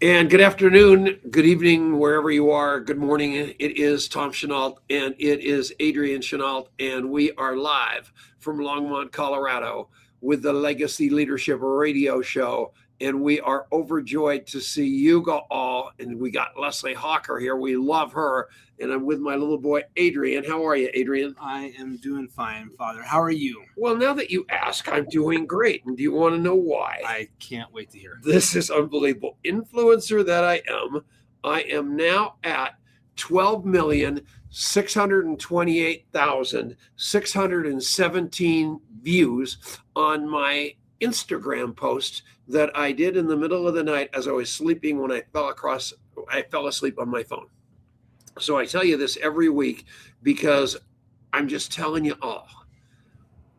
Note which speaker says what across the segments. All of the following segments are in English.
Speaker 1: And good afternoon, good evening, wherever you are. Good morning. It is Tom Chenault and it is Adrian Chenault, and we are live from Longmont, Colorado with the Legacy Leadership Radio Show. And we are overjoyed to see you all. And we got Leslie Hocker here. We love her. And I'm with my little boy, Adrian. How are you, Adrian?
Speaker 2: I am doing fine, Father. How are you?
Speaker 1: Well, now that you ask, I'm doing great. And do you want to know why?
Speaker 2: I can't wait to hear.
Speaker 1: This is unbelievable. Influencer that I am now at 12,628,617 views on my Instagram post that I did in the middle of the night as I was sleeping when I fell asleep on my phone. So I tell you this every week because I'm just telling you all,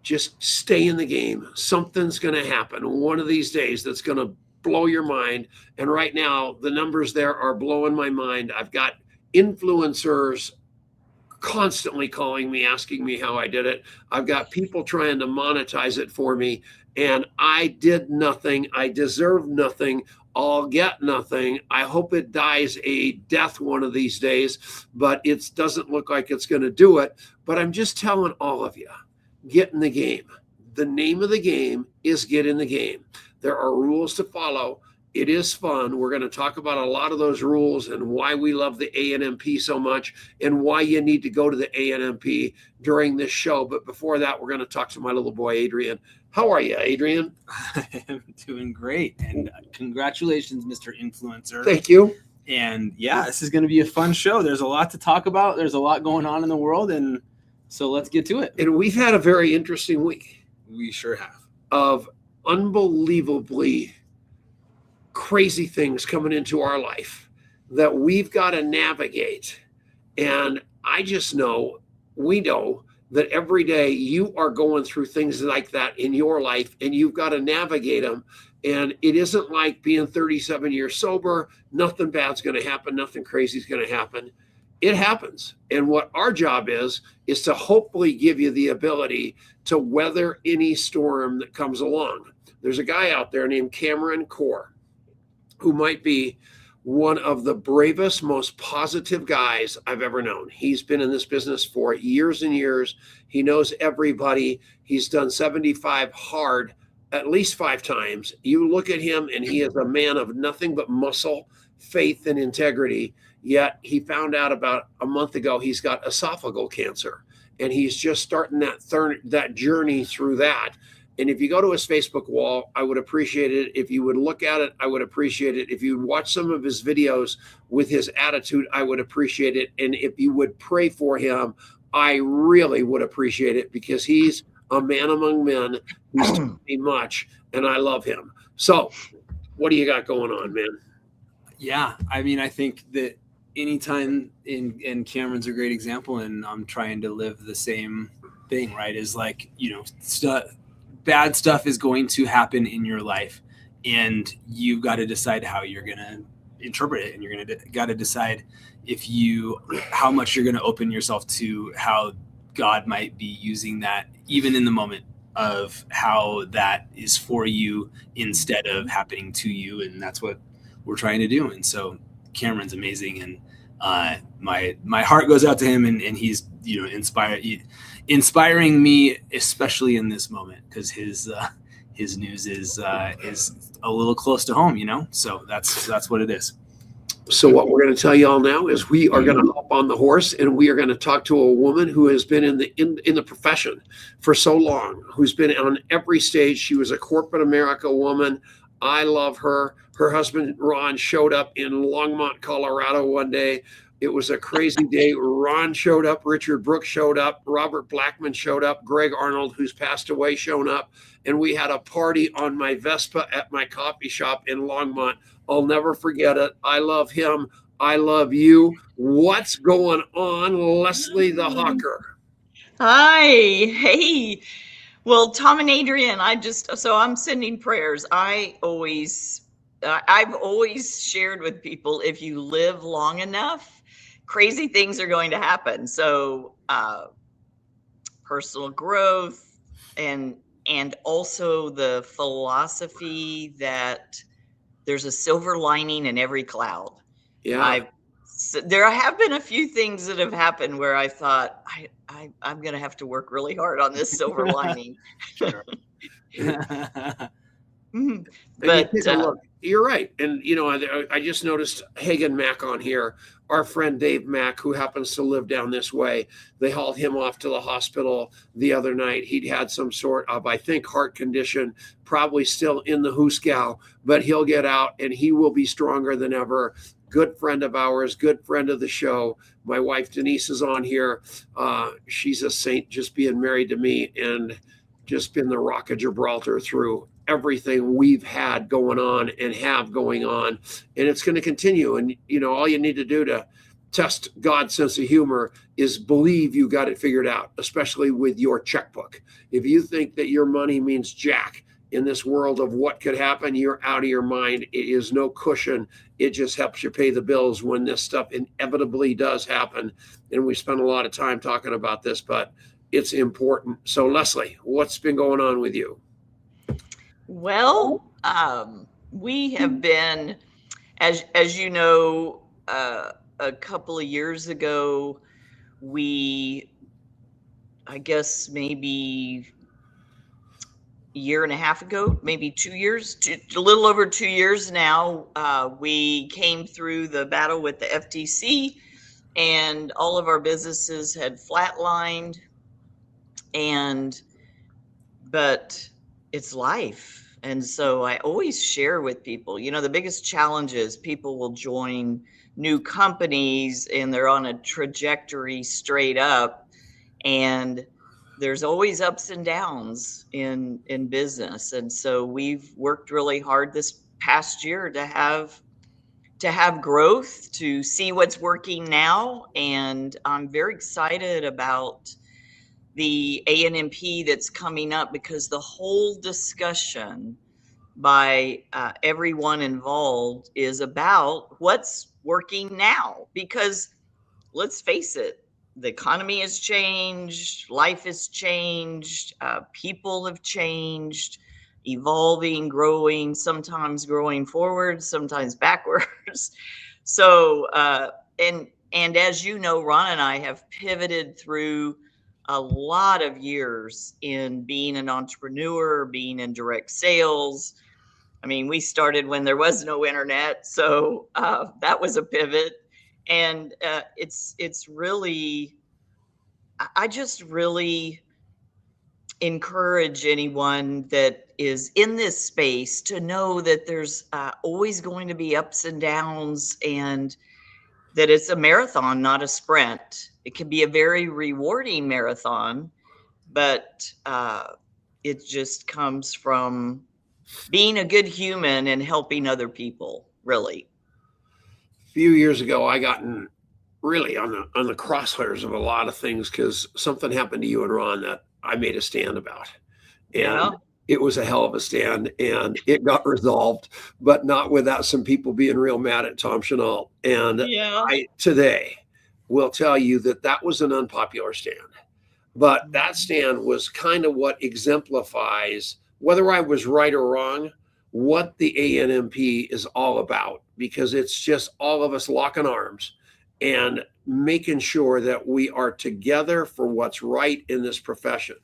Speaker 1: just stay in the game. Something's going to happen one of these days that's going to blow your mind. And right now, the numbers there are blowing my mind. I've got influencers constantly calling me, asking me how I did it. I've got people trying to monetize it for me. And I did nothing. I deserve nothing. I'll get nothing. I hope it dies a death one of these days, but it doesn't look like it's going to do it. But I'm just telling all of you, get in the game. The name of the game is get in the game. There are rules to follow. It is fun. We're going to talk about a lot of those rules and why we love the ANMP so much and why you need to go to the ANMP during this show. But before that, we're going to talk to my little boy, Adrian. How are you, Adrian?
Speaker 2: I am doing great. And congratulations, Mr. Influencer.
Speaker 1: Thank you.
Speaker 2: And yeah, this is going to be a fun show. There's a lot to talk about. There's a lot going on in the world. And so let's get to it.
Speaker 1: And we've had a very interesting week.
Speaker 2: We sure have.
Speaker 1: Of unbelievably crazy things coming into our life that we've got to navigate. And I just know, we know that every day you are going through things like that in your life and you've got to navigate them. And it isn't like being 37 years sober. Nothing bad's going to happen. Nothing crazy is going to happen. It happens. And what our job is to hopefully give you the ability to weather any storm that comes along. There's a guy out there named Cameron Corr, who might be one of the bravest, most positive guys I've ever known. He's been in this business for years and years. He knows everybody. He's done 75 hard at least 5 times. You look at him and he is a man of nothing but muscle, faith, and integrity. Yet he found out about a month ago he's got esophageal cancer. And he's just starting that journey through that. And if you go to his Facebook wall, I would appreciate it. If you would look at it, I would appreciate it. If you would watch some of his videos with his attitude, I would appreciate it. And if you would pray for him, I really would appreciate it, because he's a man among men who's taught me much, and I love him. So what do you got going on, man?
Speaker 2: Yeah, I mean, I think that anytime, and Cameron's a great example, and I'm trying to live the same thing, right? Is like, bad stuff is going to happen in your life, and you've got to decide how you're going to interpret it, and you're going to got to decide how much you're going to open yourself to how God might be using that, even in the moment of how that is for you instead of happening to you. And that's what we're trying to do. And so Cameron's amazing, and my heart goes out to him, and he's inspiring me, especially in this moment, because his news is a little close to home, so that's what it is.
Speaker 1: So what we're going to tell you all now is we are going to hop on the horse, and we are going to talk to a woman who has been in the profession for so long, who's been on every stage. She was a corporate America woman. I love her. Her husband, Ron, showed up in Longmont, Colorado one day. It was a crazy day. Ron showed up. Richard Brooks showed up. Robert Blackman showed up. Greg Arnold, who's passed away, showed up. And we had a party on my Vespa at my coffee shop in Longmont. I'll never forget it. I love him. I love you. What's going on, Leslie the Hocker?
Speaker 3: Hi. Hey. Well, Tom and Adrian, I'm sending prayers. I've always shared with people, if you live long enough, crazy things are going to happen. So personal growth and also the philosophy that there's a silver lining in every cloud.
Speaker 1: Yeah.
Speaker 3: There have been a few things that have happened where I thought I'm going to have to work really hard on this silver lining.
Speaker 2: Sure.
Speaker 1: And you
Speaker 3: But
Speaker 1: take a look. You're right. And, I just noticed Hagen Mack on here, our friend Dave Mack, who happens to live down this way. They hauled him off to the hospital the other night. He'd had some sort of, I think, heart condition, probably still in the Hooskow, but he'll get out and he will be stronger than ever. Good friend of ours, good friend of the show. My wife Denise is on here. She's a saint, just being married to me and just been the Rock of Gibraltar through everything we've had going on and have going on. And it's going to continue. And, all you need to do to test God's sense of humor is believe you got it figured out, especially with your checkbook. If you think that your money means jack in this world of what could happen, you're out of your mind. It is no cushion. It just helps you pay the bills when this stuff inevitably does happen. And we spend a lot of time talking about this, but it's important. So Leslie, what's been going on with you?
Speaker 3: Well, we have been, as you know, a couple of years ago, I guess maybe a year and a half ago, maybe 2 years, a little over 2 years now, we came through the battle with the FTC and all of our businesses had flatlined. But it's life. And so I always share with people, the biggest challenge is people will join new companies and they're on a trajectory straight up. And there's always ups and downs in business. And so we've worked really hard this past year to have growth, to see what's working now. And I'm very excited about the ANMP that's coming up, because the whole discussion by everyone involved is about what's working now. Because let's face it, the economy has changed, life has changed, people have changed, evolving, growing, sometimes growing forward, sometimes backwards. So, and as you know, Ron and I have pivoted through a lot of years in being an entrepreneur, being in direct sales. I mean, we started when there was no internet, so that was a pivot. And it's really, I just really encourage anyone that is in this space to know that there's always going to be ups and downs, and that it's a marathon, not a sprint. It can be a very rewarding marathon, but it just comes from being a good human and helping other people, really.
Speaker 1: A few years ago, I got really on the crosshairs of a lot of things because something happened to you and Ron that I made a stand about. And it was a hell of a stand, and it got resolved, but not without some people being real mad at Tom Chenault. And I today will tell you that was an unpopular stand. But that stand was kind of what exemplifies, whether I was right or wrong, what the ANMP is all about, because it's just all of us locking arms and making sure that we are together for what's right in this profession.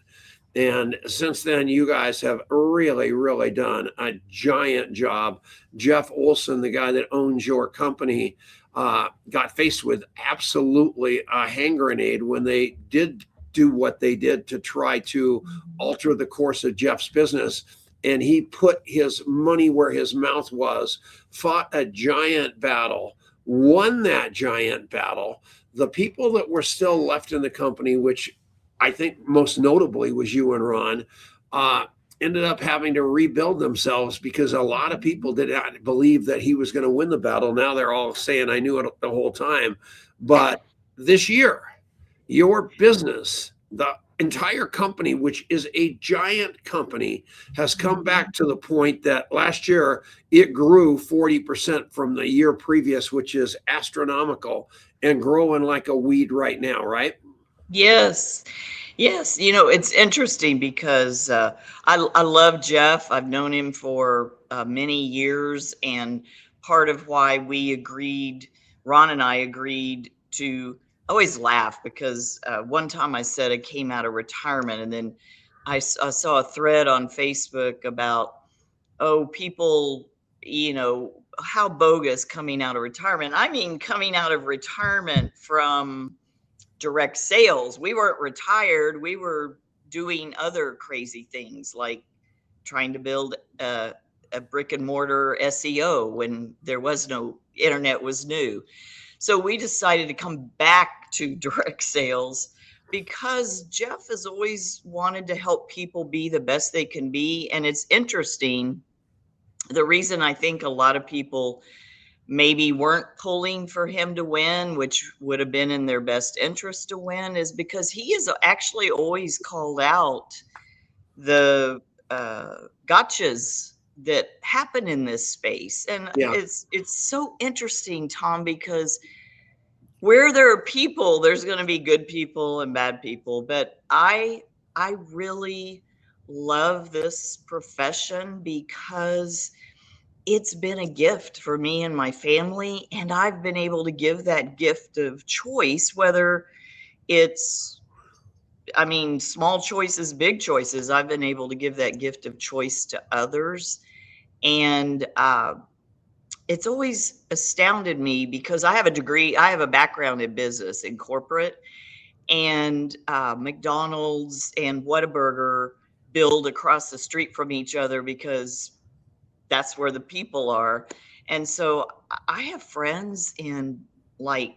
Speaker 1: And since then, you guys have really, really done a giant job. Jeff Olson, the guy that owns your company, got faced with absolutely a hand grenade when they did do what they did to try to alter the course of Jeff's business. And he put his money where his mouth was, fought a giant battle, won that giant battle. The people that were still left in the company, which I think most notably was you and Ron, ended up having to rebuild themselves because a lot of people did not believe that he was going to win the battle. Now they're all saying, I knew it the whole time. But this year, your business, the entire company, which is a giant company, has come back to the point that last year it grew 40% from the year previous, which is astronomical, and growing like a weed right now, right?
Speaker 3: Yes. Yes, it's interesting because I love Jeff. I've known him for many years, and part of why Ron and I agreed to always laugh because one time I said I came out of retirement, and then I saw a thread on Facebook about, oh, people, how bogus coming out of retirement. I mean, coming out of retirement from direct sales. We weren't retired. We were doing other crazy things like trying to build a brick and mortar SEO when there was no internet was new. So we decided to come back to direct sales because Jeff has always wanted to help people be the best they can be. And it's interesting. The reason I think a lot of people maybe weren't pulling for him to win, which would have been in their best interest to win, is because he has actually always called out the gotchas that happen in this space. And
Speaker 1: Yeah.
Speaker 3: it's so interesting, Tom, because where there are people, there's going to be good people and bad people. But I really love this profession because it's been a gift for me and my family, and I've been able to give that gift of choice, whether it's, small choices, big choices. I've been able to give that gift of choice to others. And it's always astounded me because I have a background in business, in corporate, and McDonald's and Whataburger build across the street from each other because that's where the people are. And so I have friends in like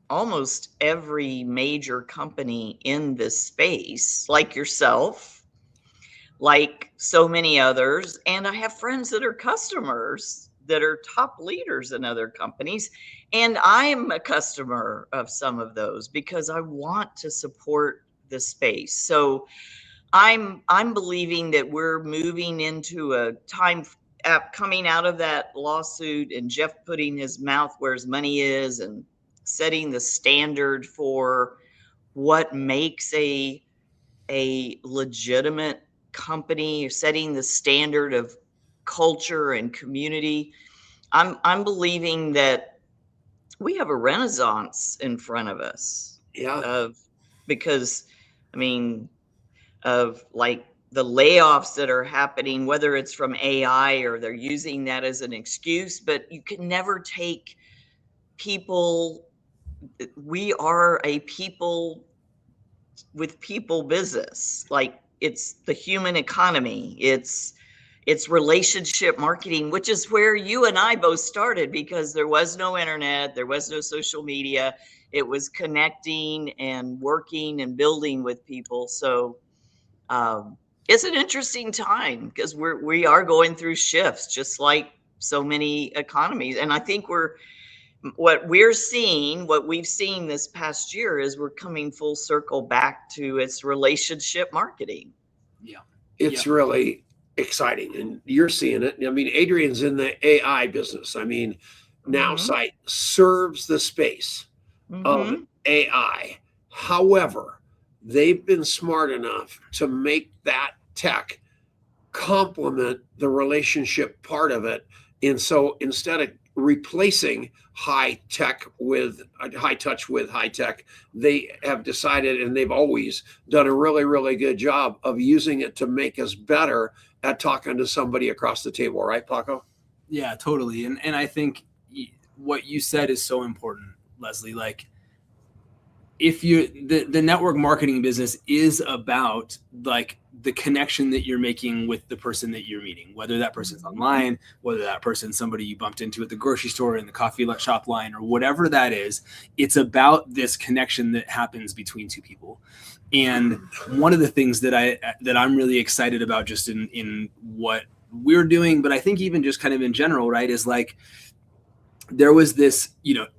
Speaker 3: almost every major company in this space, like yourself, like so many others. And I have friends that are customers that are top leaders in other companies. And I'm a customer of some of those because I want to support the space. So I'm believing that we're moving into a time coming out of that lawsuit and Jeff putting his mouth where his money is and setting the standard for what makes a legitimate company, or setting the standard of culture and community. I'm believing that we have a renaissance in front of us
Speaker 1: Yeah.
Speaker 3: of because I mean of like the layoffs that are happening, whether it's from AI or they're using that as an excuse, but you can never take people. We are a people with people business. Like it's the human economy. It's relationship marketing, which is where you and I both started because there was no internet, there was no social media. It was connecting and working and building with people. So it's an interesting time because we are going through shifts, just like so many economies. And I think what we've seen this past year is we're coming full circle back to its relationship marketing.
Speaker 2: Yeah.
Speaker 1: It's really exciting, and you're seeing it. I mean, Adrian's in the AI business. I mean, Now.Site serves the space of AI. However, they've been smart enough to make that tech complement the relationship part of it. And so instead of replacing high touch with high tech, they have decided, and they've always done a really, really good job of using it to make us better at talking to somebody across the table. Right, Paco?
Speaker 2: Yeah, totally. And I think what you said is so important, Leslie. Like, if the network marketing business is about like the connection that you're making with the person that you're meeting, whether that person's online, whether that person's somebody you bumped into at the grocery store, in the coffee shop line, or whatever that is, it's about this connection that happens between two people. And one of the things that I'm really excited about just in what we're doing, but I think even just kind of in general, right, is like there was this,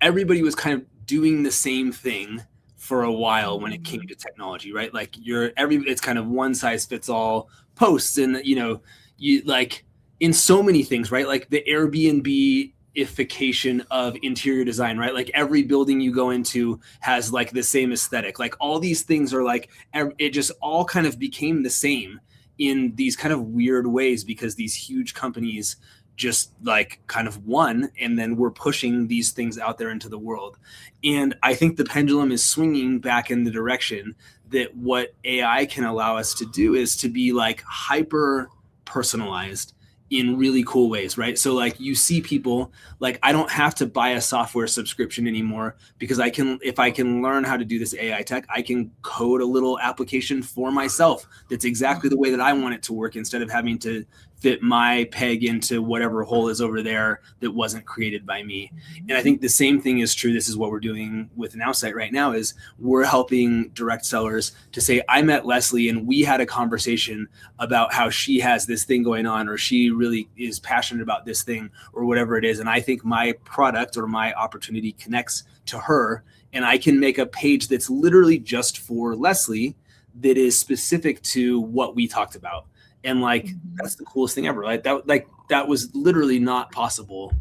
Speaker 2: everybody was kind of doing the same thing for a while when it came to technology, right? Like it's kind of one size fits all posts, and you like in so many things, right? Like the Airbnb ification of interior design, right? Like every building you go into has like the same aesthetic. Like all these things are like, it just all kind of became the same in these kind of weird ways because these huge companies just like kind of won, and then we're pushing these things out there into the world. And I think the pendulum is swinging back in the direction that what AI can allow us to do is to be like hyper personalized in really cool ways, right? So like you see people, like I don't have to buy a software subscription anymore because if I can learn how to do this AI tech, I can code a little application for myself that's exactly the way that I want it to work, instead of having to fit my peg into whatever hole is over there that wasn't created by me. And I think the same thing is true. This is what we're doing with Now.Site right now, is we're helping direct sellers to say, I met Leslie and we had a conversation about how she has this thing going on, or she really is passionate about this thing, or whatever it is. And I think my product or my opportunity connects to her, and I can make a page that's literally just for Leslie that is specific to what we talked about. And like, that's the coolest thing ever. Right? That was literally not possible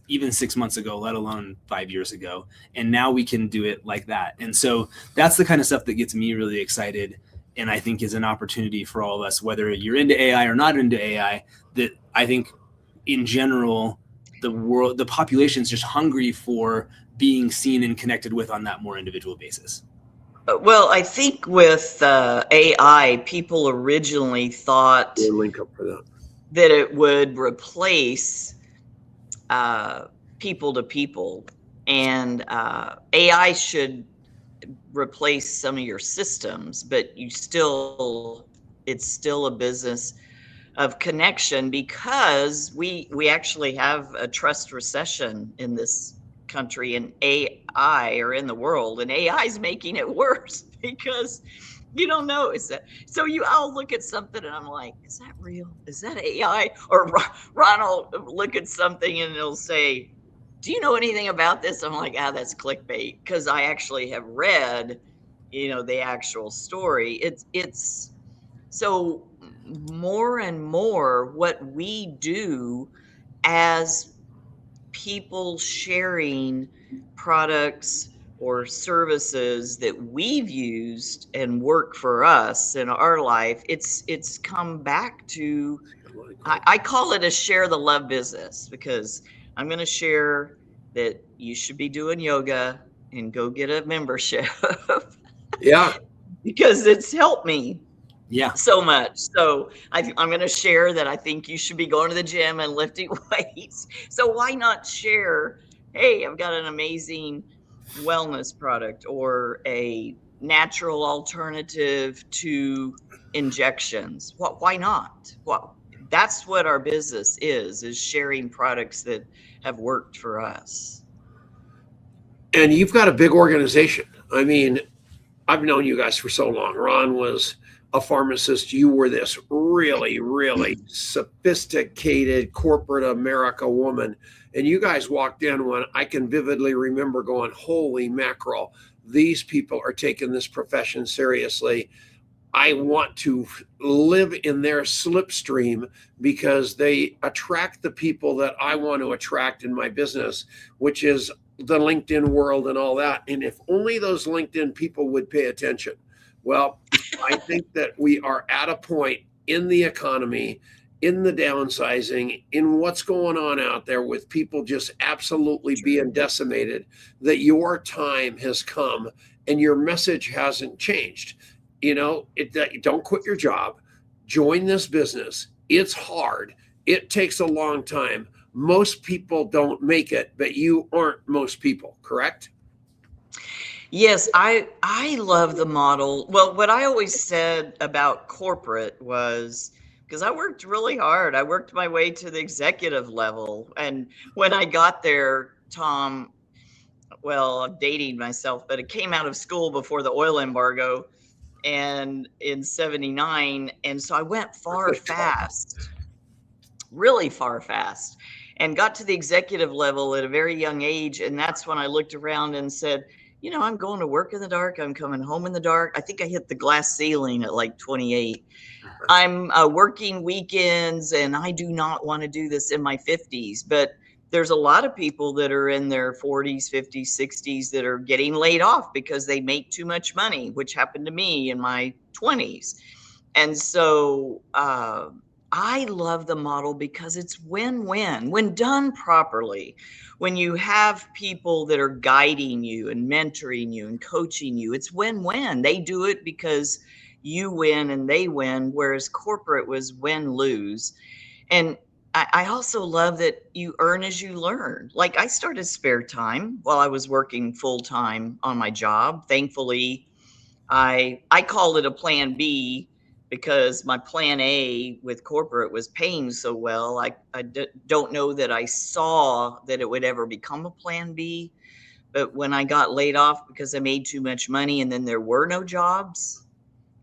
Speaker 2: even 6 months ago, let alone 5 years ago. And now we can do it like that. And so that's the kind of stuff that gets me really excited. And I think is an opportunity for all of us, whether you're into AI or not into AI, that I think in general, the population is just hungry for being seen and connected with on that more individual basis.
Speaker 3: Well, I think with AI, people originally thought
Speaker 1: We'll link up for that.
Speaker 3: that it would replace people to people, and AI should replace some of your systems, but it's still a business of connection, because we actually have a trust recession in this country and AI, or in the world, and AI is making it worse because you don't know. So I'll look at something and I'm like, is that real? Is that AI? Or Ron will look at something and he'll say, do you know anything about this? I'm like, that's clickbait, because I actually have read, the actual story. It's so more and more what we do as people sharing products or services that we've used and work for us in our life, it's come back to, I call it a share the love business, because I'm going to share that you should be doing yoga and go get a membership.
Speaker 1: Yeah.
Speaker 3: Because it's helped me
Speaker 2: Yeah.
Speaker 3: so much. So I'm going to share that I think you should be going to the gym and lifting weights. So why not share, hey, I've got an amazing wellness product or a natural alternative to injections. Why not? Well, that's what our business is sharing products that have worked for us.
Speaker 1: And you've got a big organization. I mean, I've known you guys for so long. Ron was a pharmacist. You were this really, really sophisticated corporate America woman. And you guys walked in when I can vividly remember going, holy mackerel, these people are taking this profession seriously. I want to live in their slipstream because they attract the people that I want to attract in my business, which is the LinkedIn world and all that. And if only those LinkedIn people would pay attention. Well, I think that we are at a point in the economy, in the downsizing, in what's going on out there with people just absolutely being decimated, that your time has come and your message hasn't changed. Don't quit your job, join this business. It's hard. It takes a long time. Most people don't make it, but you aren't most people, correct?
Speaker 3: Yes, I love the model. Well, what I always said about corporate was, because I worked really hard. I worked my way to the executive level. And when I got there, Tom, well, I'm dating myself, but it came out of school before the oil embargo and in 79. And so I went far fast, really far fast, and got to the executive level at a very young age. And that's when I looked around and said, I'm going to work in the dark. I'm coming home in the dark. I think I hit the glass ceiling at like 28. I'm working weekends, and I do not want to do this in my 50s. But there's a lot of people that are in their 40s, 50s, 60s that are getting laid off because they make too much money, which happened to me in my 20s. And so I love the model because it's win-win when done properly. When you have people that are guiding you and mentoring you and coaching you, it's win-win. They do it because you win and they win, whereas corporate was win-lose. And I also love that you earn as you learn. Like I started spare time while I was working full-time on my job. Thankfully, I call it a plan B because my plan A with corporate was paying so well. Don't know that I saw that it would ever become a plan B. But when I got laid off because I made too much money and then there were no jobs,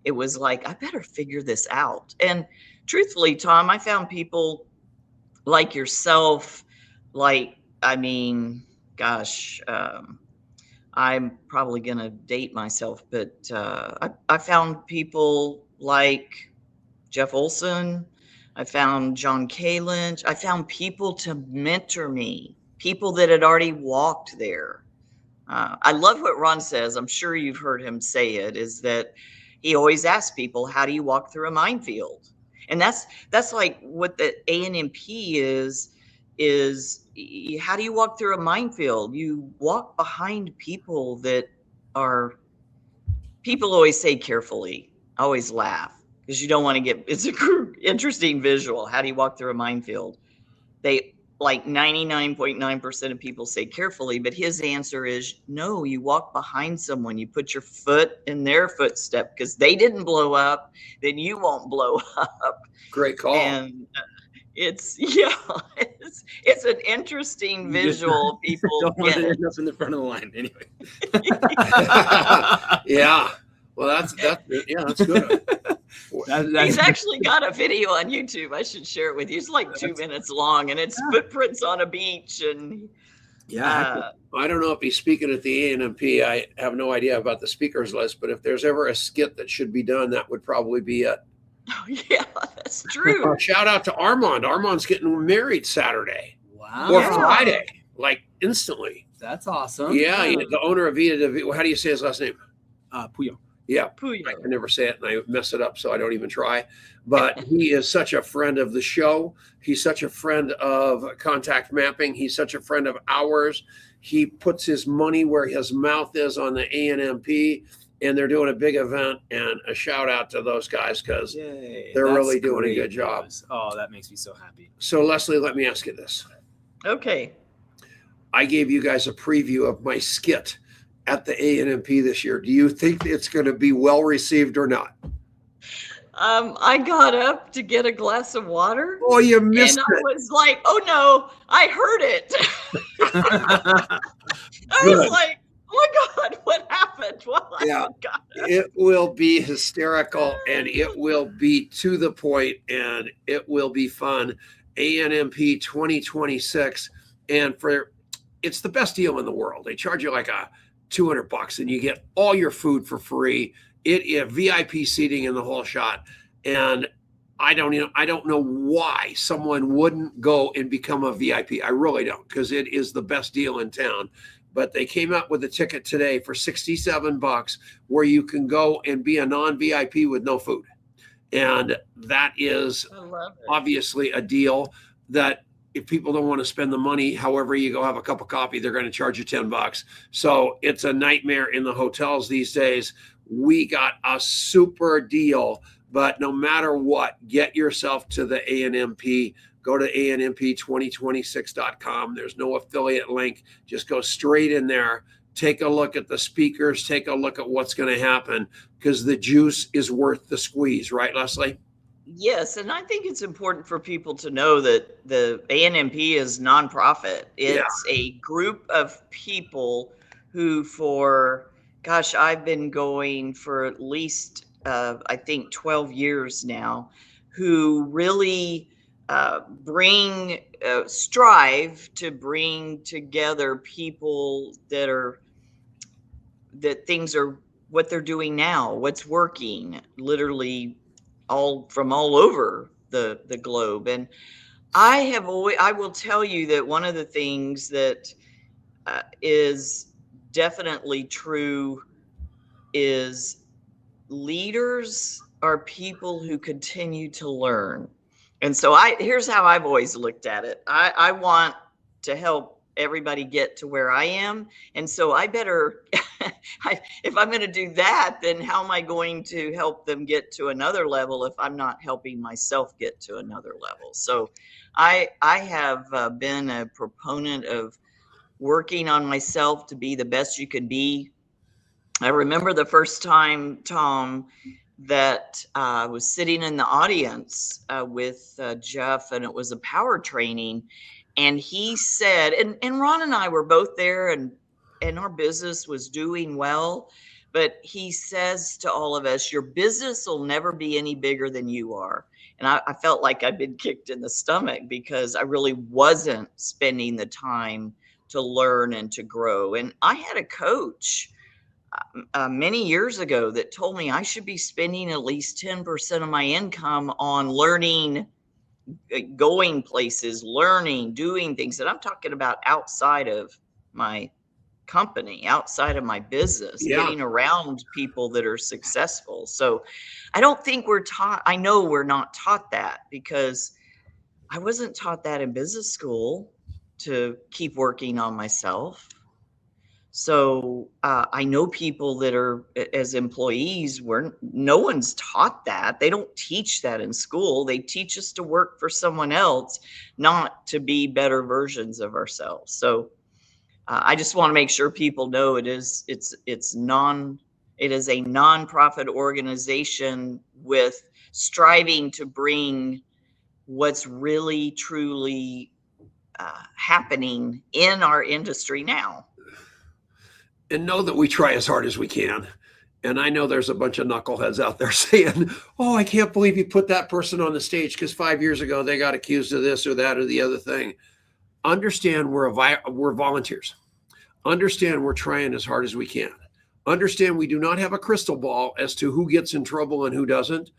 Speaker 3: it was like, I better figure this out. And truthfully, Tom, I found people like yourself, like, I mean, gosh, I'm probably going to date myself, but I found people like Jeff Olson. I found John K. Lynch. I found people to mentor me, people that had already walked there. I love what Ron says. I'm sure you've heard him say it, is that he always asks people, how do you walk through a minefield? And that's like what the ANMP is how do you walk through a minefield? You walk behind people that are, people always say carefully. I always laugh because you don't want to get, it's a interesting visual. How do you walk through a minefield? They, like 99.9% of people say carefully, but his answer is no, you walk behind someone, you put your foot in their footstep because they didn't blow up, then you won't blow up.
Speaker 1: Great call.
Speaker 3: And it's an interesting visual. People
Speaker 2: don't want to end up in the front of the line anyway.
Speaker 1: Yeah. Well, that's good.
Speaker 3: He's actually got a video on YouTube. I should share it with you. It's like 2 minutes long, and it's footprints on a beach. And
Speaker 1: I don't know if he's speaking at the ANMP. I have no idea about the speakers list, but if there's ever a skit that should be done, that would probably be it.
Speaker 3: Oh, yeah, that's true.
Speaker 1: Shout out to Armand. Armand's getting married Saturday.
Speaker 2: Wow.
Speaker 1: Or Friday, like instantly.
Speaker 2: That's awesome.
Speaker 1: Yeah, the owner of Vita. How do you say his last name?
Speaker 2: Puyo.
Speaker 1: Yeah,
Speaker 3: Puyo.
Speaker 1: I can never say it, and I mess it up, so I don't even try. But he is such a friend of the show. He's such a friend of contact mapping. He's such a friend of ours. He puts his money where his mouth is on the ANMP, and they're doing a big event. And a shout out to those guys because they're really doing a good job.
Speaker 2: Oh, that makes me so happy.
Speaker 1: So, Leslie, let me ask you this.
Speaker 3: Okay.
Speaker 1: I gave you guys a preview of my skit at the ANMP this year. Do you think it's going to be well received or not?
Speaker 3: I got up to get a glass of water.
Speaker 1: Oh, you missed
Speaker 3: it.
Speaker 1: And
Speaker 3: I was like, oh no, I heard it. I was like, oh my God, what happened? Well,
Speaker 1: yeah, it will be hysterical and it will be to the point and it will be fun. ANMP 2026. And it's the best deal in the world. They charge you like $200 and you get all your food for free. It is VIP seating in the whole shot. And I don't know why someone wouldn't go and become a VIP. I really don't, because it is the best deal in town. But they came out with a ticket today for $67 where you can go and be a non-VIP with no food. And that is obviously a deal that if people don't want to spend the money, however you go have a cup of coffee, they're going to charge you $10. So it's a nightmare in the hotels these days. We got a super deal, but no matter what, get yourself to the ANMP. Go to ANMP2026.com. There's no affiliate link. Just go straight in there. Take a look at the speakers. Take a look at what's going to happen because the juice is worth the squeeze. Right, Leslie?
Speaker 3: Yes, and I think it's important for people to know that the ANMP is nonprofit. It's a group of people who I've been going for at least, I think 12 years now, who really strive to bring together people that things are what they're doing now, what's working, literally all over the globe. And I will tell you that one of the things that is definitely true is leaders are people who continue to learn. And so here's how I've always looked at it. I want to help everybody get to where I am. And so I better, if I'm going to do that, then how am I going to help them get to another level if I'm not helping myself get to another level? So I have been a proponent of working on myself to be the best you can be. I remember the first time, Tom, that I was sitting in the audience with Jeff, and it was a power training. And he said, and Ron and I were both there, and our business was doing well. But he says to all of us, your business will never be any bigger than you are. And I felt like I'd been kicked in the stomach because I really wasn't spending the time to learn and to grow. And I had a coach many years ago that told me I should be spending at least 10% of my income on learning, going places, learning, doing things that I'm talking about outside of my company, outside of my business, getting around people that are successful. So I don't think we're taught, I know we're not taught that because I wasn't taught that in business school to keep working on myself. So I know people that are as employees where no one's taught that. They don't teach that in school. They teach us to work for someone else, not to be better versions of ourselves. So I just want to make sure people know it is a nonprofit organization with striving to bring what's really truly happening in our industry now.
Speaker 1: And know that we try as hard as we can. And I know there's a bunch of knuckleheads out there saying, oh, I can't believe you put that person on the stage because 5 years ago they got accused of this or that or the other thing. Understand we're volunteers. Understand we're trying as hard as we can. Understand we do not have a crystal ball as to who gets in trouble and who doesn't.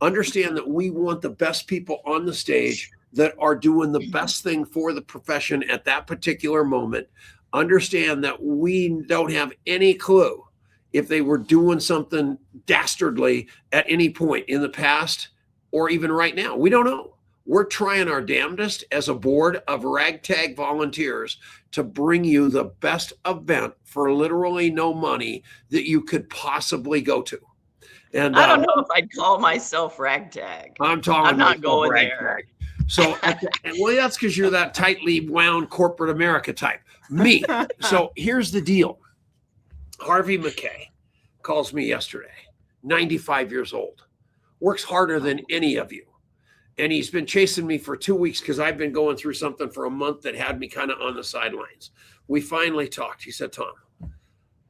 Speaker 1: Understand that we want the best people on the stage that are doing the best thing for the profession at that particular moment. Understand that we don't have any clue if they were doing something dastardly at any point in the past or even right now. We don't know. We're trying our damnedest as a board of ragtag volunteers to bring you the best event for literally no money that you could possibly go to. And
Speaker 3: I don't know if I'd call myself ragtag.
Speaker 1: I'm not going there. So, well, that's because you're that tightly wound corporate America type. Me. So here's the deal. Harvey McKay calls me yesterday, 95 years old, works harder than any of you. And he's been chasing me for 2 weeks because I've been going through something for a month that had me kind of on the sidelines. We finally talked. He said, Tom,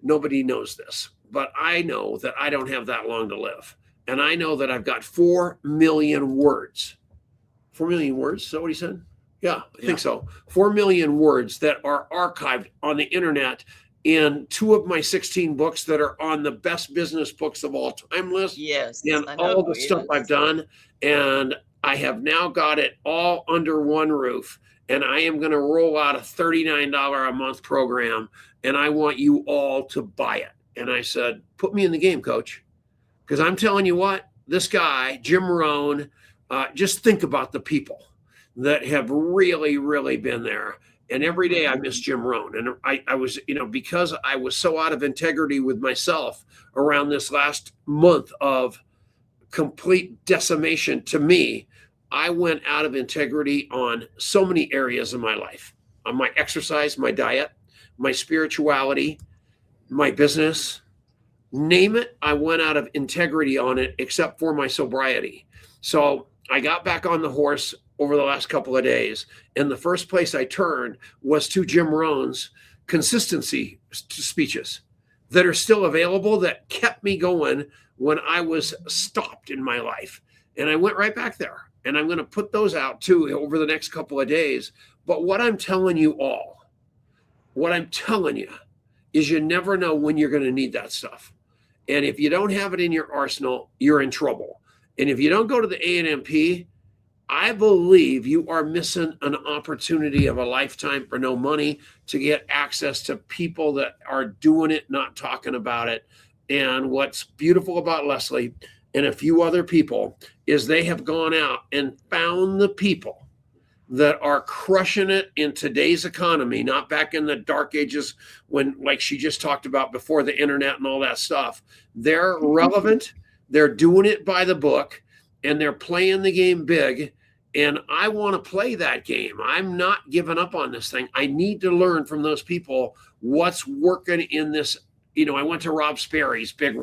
Speaker 1: nobody knows this, but I know that I don't have that long to live. And I know that I've got 4 million words. 4 million words? Is that what he said? Yeah, I think so. 4 million words that are archived on the internet in 2 of my 16 books that are on the best business books of all time list.
Speaker 3: Yes.
Speaker 1: And all the stuff I've done. And I have now got it all under one roof. And I am going to roll out a $39 a month program. And I want you all to buy it. And I said, put me in the game, coach. Because I'm telling you what, this guy, Jim Rohn, just think about the people that have really, really been there. And every day I miss Jim Rohn. And I was, because I was so out of integrity with myself around this last month of complete decimation to me, I went out of integrity on so many areas of my life, on my exercise, my diet, my spirituality, my business, name it. I went out of integrity on it, except for my sobriety. So I got back on the horse over the last couple of days. And the first place I turned was to Jim Rohn's consistency speeches that are still available that kept me going when I was stopped in my life. And I went right back there. And I'm going to put those out too over the next couple of days. But what I'm telling you is you never know when you're going to need that stuff. And if you don't have it in your arsenal, you're in trouble. And if you don't go to the A&MP, I believe you are missing an opportunity of a lifetime for no money to get access to people that are doing it, not talking about it. And what's beautiful about Leslie and a few other people is they have gone out and found the people that are crushing it in today's economy, not back in the dark ages when, like she just talked about, before the internet and all that stuff. They're relevant, they're doing it by the book, and they're playing the game big. And I want to play that game. I'm not giving up on this thing. I need to learn from those people what's working in this. I went to Rob Sperry's big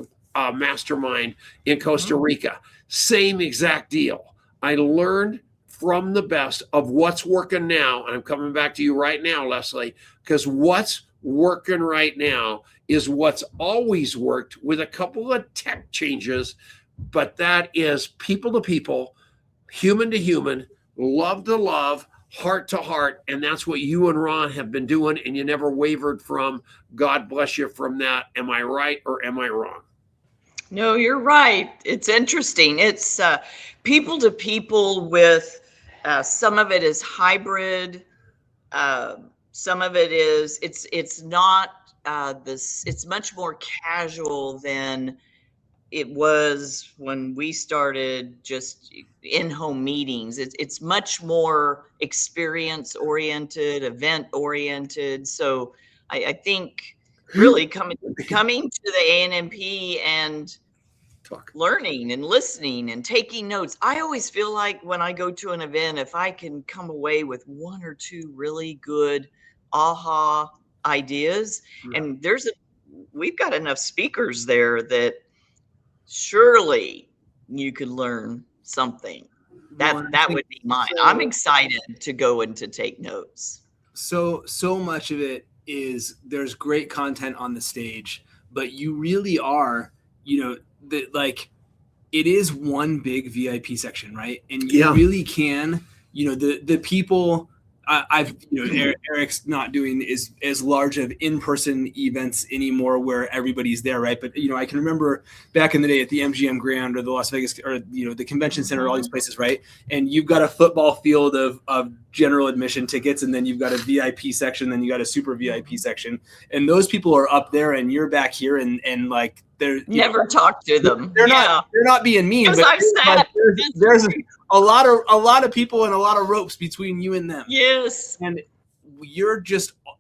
Speaker 1: mastermind in Costa Rica. Same exact deal. I learned from the best of what's working now. And I'm coming back to you right now, Leslie, because what's working right now is what's always worked with a couple of tech changes. But that is people to people, human to human, love to love, heart to heart. And that's what you and Ron have been doing. And you never wavered from. God bless you from that. Am I right or am I wrong?
Speaker 3: No, you're right. It's interesting. It's people to people with some of it is hybrid. Some of it is it's not this. It's much more casual than it was when we started just in-home meetings. It's much more experience oriented, event oriented. So I think really coming to the ANMP and learning and listening and taking notes. I always feel like when I go to an event, if I can come away with one or two really good aha ideas, and we've got enough speakers there that surely you could learn something. That would be mine. I'm excited to go and to take notes.
Speaker 2: So much of it is there's great content on the stage, but you really are, like it is one big VIP section, right? And you really can, the people. Eric's not doing as large of in-person events anymore where everybody's there, right? But I can remember back in the day at the MGM Grand or the Las Vegas or the convention center, all these places, right? And you've got a football field of general admission tickets, and then you've got a VIP section, then you got a super VIP section, and those people are up there, and you're back here, and like they're
Speaker 3: never talk to them.
Speaker 2: They're not being mean, but there's a lot of people and a lot of ropes between you and them.
Speaker 3: Yes.
Speaker 2: And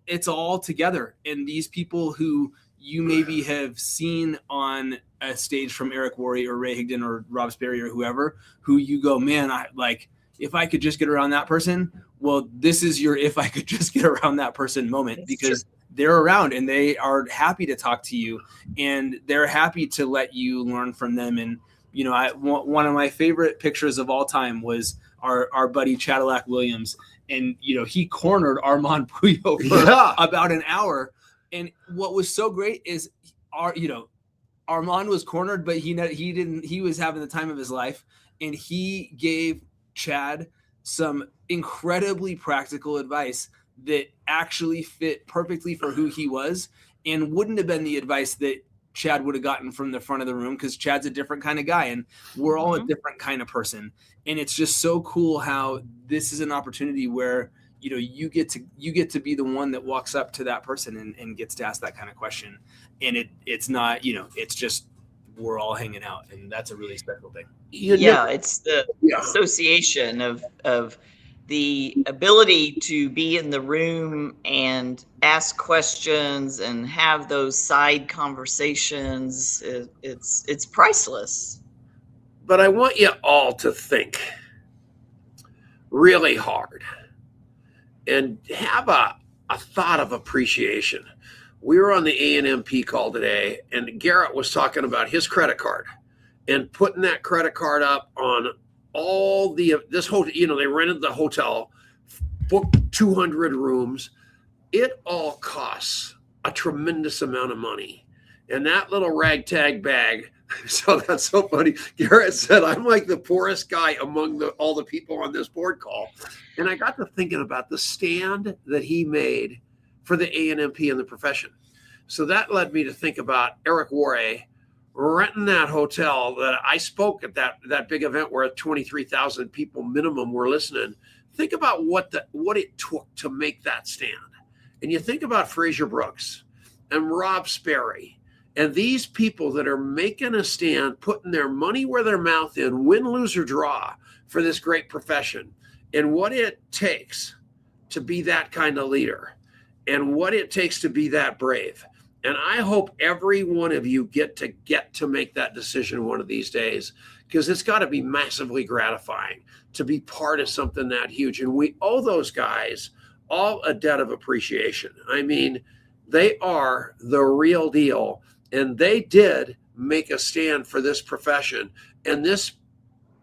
Speaker 2: it's all together. And these people who you maybe have seen on a stage from Eric Worre or Ray Higdon or Rob Sperry or whoever, who you go, man, if I could just get around that person, well, this is your if I could just get around that person moment. That's because true. They're around and they are happy to talk to you and they're happy to let you learn from them. And, one of my favorite pictures of all time was our buddy Cadillac Williams. And, he cornered Armand Puyo for about an hour. And what was so great is Armand was cornered, but he was having the time of his life. And he gave Chad some incredibly practical advice that actually fit perfectly for who he was and wouldn't have been the advice that Chad would have gotten from the front of the room, because Chad's a different kind of guy and we're all a different kind of person. And it's just so cool how this is an opportunity where, you get to be the one that walks up to that person and gets to ask that kind of question. And it's not, it's just, we're all hanging out, and that's a really special thing.
Speaker 3: It's the association of the ability to be in the room and ask questions and have those side conversations. It's priceless.
Speaker 1: But I want you all to think really hard and have a thought of appreciation. We were on the ANMP call today, and Garrett was talking about his credit card and putting that credit card up on all this whole, they rented the hotel, booked 200 rooms. It all costs a tremendous amount of money. And that little ragtag bag, so that's so funny. Garrett said, I'm like the poorest guy among all the people on this board call. And I got to thinking about the stand that he made for the ANMP and the profession. So that led me to think about Eric Worre, renting that hotel that I spoke at that big event where 23,000 people minimum were listening. Think about what it took to make that stand. And you think about Fraser Brooks and Rob Sperry and these people that are making a stand, putting their money where their mouth is, win, lose, or draw for this great profession, and what it takes to be that kind of leader and what it takes to be that brave. And I hope every one of you get to make that decision one of these days, because it's got to be massively gratifying to be part of something that huge. And we owe those guys all a debt of appreciation. I mean, they are the real deal, and they did make a stand for this profession. And this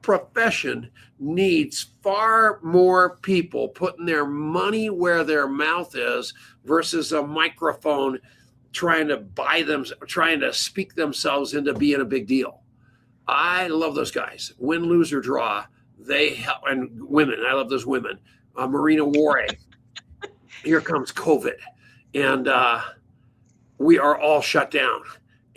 Speaker 1: profession needs far more people putting their money where their mouth is versus a microphone trying to speak themselves into being a big deal. I love those guys. Win, lose, or draw. They help, and women. I love those women. Marina Ware. Here comes COVID, and we are all shut down,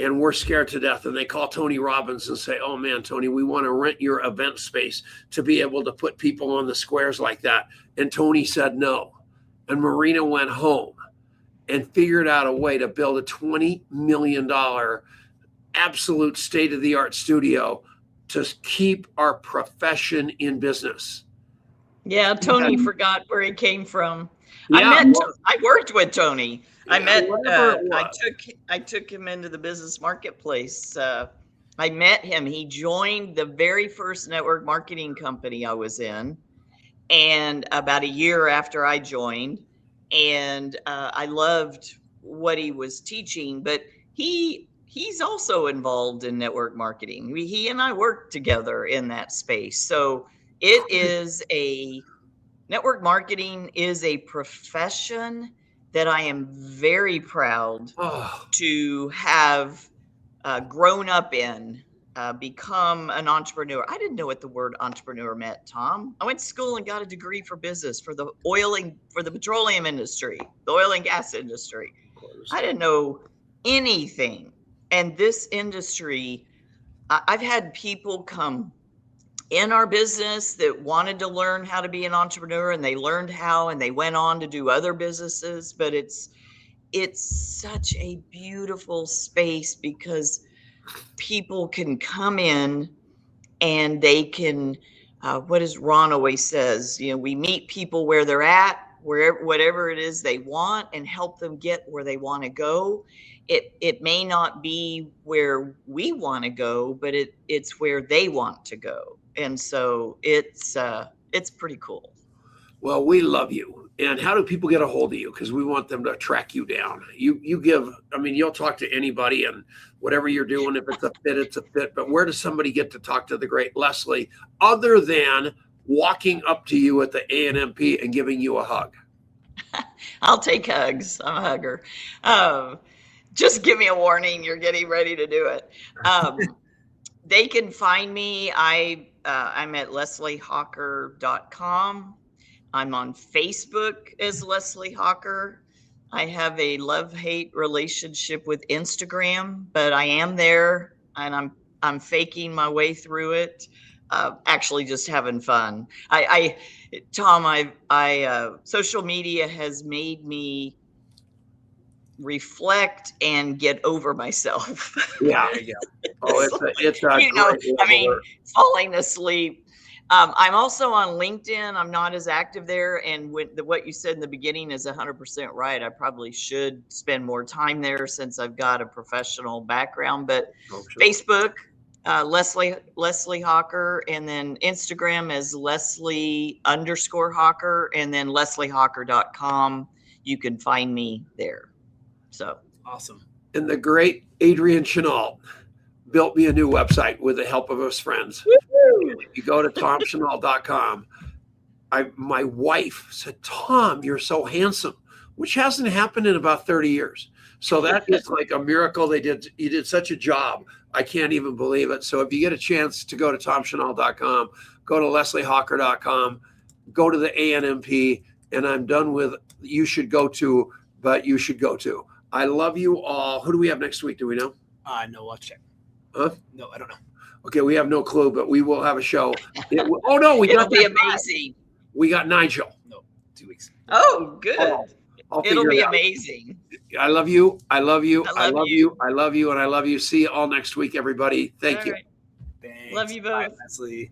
Speaker 1: and we're scared to death. And they call Tony Robbins and say, "Oh man, Tony, we want to rent your event space to be able to put people on the squares like that." And Tony said no, and Marina went home and figured out a way to build a $20 million absolute state-of-the-art studio to keep our profession in business.
Speaker 3: Yeah, Tony forgot where he came from.
Speaker 1: Yeah,
Speaker 3: I worked with Tony.
Speaker 1: Yeah,
Speaker 3: I took him into the business marketplace. I met him. He joined the very first network marketing company I was in, and about a year after I joined, and I loved what he was teaching, but he's also involved in network marketing. He and I worked together in that space. So network marketing is a profession that I am very proud to have grown up in, become an entrepreneur. I didn't know what the word entrepreneur meant, Tom. I went to school and got a degree for business for the petroleum industry, the oil and gas industry. I didn't know anything. And this industry, I've had people come in our business that wanted to learn how to be an entrepreneur, and they learned how, and they went on to do other businesses. But it's such a beautiful space because people can come in and they can, what does Ron always says, we meet people where they're at, whatever it is they want, and help them get where they want to go. It may not be where we want to go, but it's where they want to go. And so it's pretty cool.
Speaker 1: Well, we love you. And how do people get a hold of you? Because we want them to track you down. You'll talk to anybody, and whatever you're doing, if it's a fit, it's a fit. But where does somebody get to talk to the great Leslie other than walking up to you at the ANMP and giving you a hug?
Speaker 3: I'll take hugs. I'm a hugger. Just give me a warning. You're getting ready to do it. They can find me. I'm at lesliehocker.com. I'm on Facebook as Leslie Hocker. I have a love-hate relationship with Instagram, but I am there, and I'm faking my way through it. Actually just having fun. Tom, social media has made me reflect and get over myself.
Speaker 1: Yeah. It's
Speaker 3: falling asleep. I'm also on LinkedIn. I'm not as active there. And what you said in the beginning is 100% right. I probably should spend more time there since I've got a professional background. But Facebook, Leslie Hocker, and then Instagram is Leslie_Hocker, and then lesliehocker.com. You can find me there. So
Speaker 2: awesome.
Speaker 1: And the great Adrian Chenault built me a new website with the help of his friends. If you go to tomchenault.com, my wife said, "Tom, you're so handsome," which hasn't happened in about 30 years. So that is like a miracle. You did such a job. I can't even believe it. So if you get a chance to go to tomchenault.com, go to lesliehocker.com, go to the ANMP, and I'm done with you should go to, but you should go to. I love you all. Who do we have next week? Do we know?
Speaker 2: No, I'll check.
Speaker 1: Huh?
Speaker 2: No, I don't know.
Speaker 1: Okay, we have no clue, but we will have a show. Oh no, we
Speaker 3: It'll
Speaker 1: got
Speaker 3: be
Speaker 1: that guy.
Speaker 3: amazing.
Speaker 1: We got Nigel.
Speaker 2: No, 2 weeks.
Speaker 3: Oh, good.
Speaker 1: Oh, I'll
Speaker 3: It'll
Speaker 1: figure
Speaker 3: be
Speaker 1: it out.
Speaker 3: amazing.
Speaker 1: I love you. I love you.
Speaker 3: I love you.
Speaker 1: I love you. And I love you. See you all next week, everybody. Thank
Speaker 3: All
Speaker 1: you.
Speaker 3: right.
Speaker 2: Thanks.
Speaker 3: Love you
Speaker 2: Bye,
Speaker 3: both.
Speaker 2: Leslie.